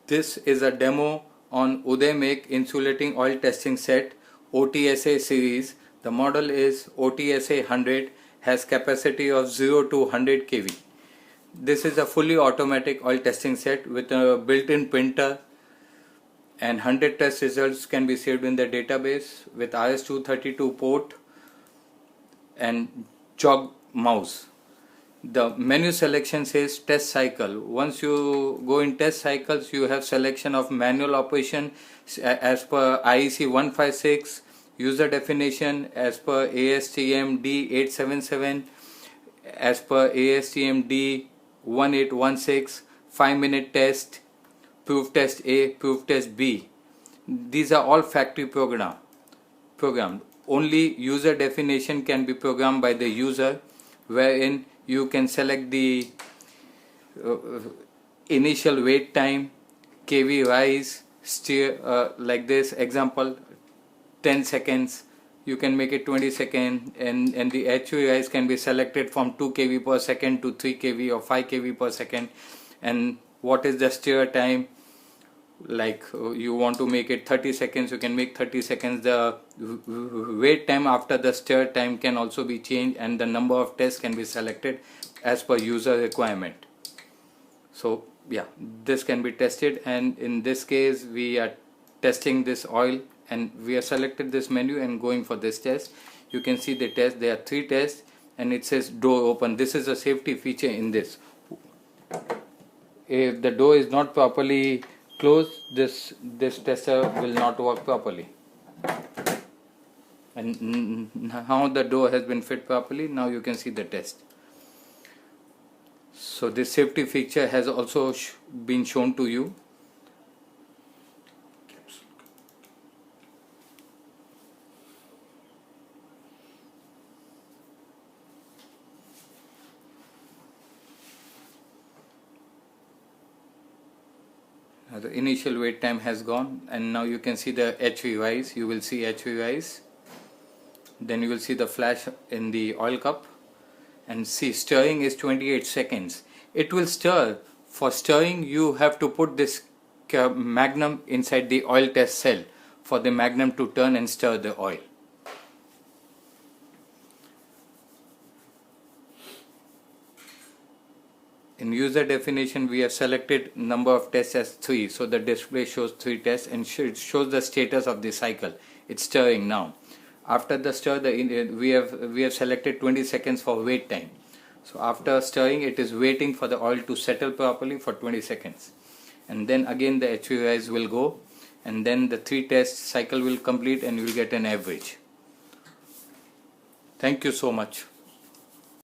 This is a demo on Uday Make Insulating Oil Testing Set OTSA series. The model is OTSA 100, has capacity of 0 to 100 kV. This is a fully automatic oil testing set with a built-in printer, and 100 test results can be saved in the database with RS-232 port and jog mouse. The menu selection says test cycle. Once you go in test cycles, you have selection of manual operation as per IEC 156, user definition as per ASTM D877, as per ASTM D1816, 5-minute test, proof test A, proof test B. These are all factory programmed. Only user definition can be programmed by the user, wherein you can select the initial wait time, kV rise, steer like this. Example, 10 seconds. You can make it 20 seconds, and the HV rise can be selected from 2 kV per second to 3 kV or 5 kV per second. And what is the steer time? Like you want to make it 30 seconds, you can make 30 seconds. The wait time after the stir time can also be changed, and the number of tests can be selected as per user requirement. So yeah, this can be tested, and in this case we are testing this oil, and we have selected this menu and going for this test. You can see the test. There are 3 tests, and it says door open. This is a safety feature in this. If the door is not properly closed, this tester will not work properly. And now the door has been fit properly. Now you can see the test. So this safety feature has also been shown to you. The initial wait time has gone, and now you can see the HV rise. You will see HV rise. Then you will see the flash in the oil cup, and see stirring is 28 seconds. It will stir. For stirring, you have to put this magnum inside the oil test cell for the magnum to turn and stir the oil. In user definition, we have selected number of tests as 3, so the display shows 3 tests, and it shows the status of the cycle. It's stirring now. After the stir, we have selected 20 seconds for wait time. So after stirring, it is waiting for the oil to settle properly for 20 seconds, and then again the HV rise will go, and then the 3 test cycle will complete, and you will get an average. Thank you so much.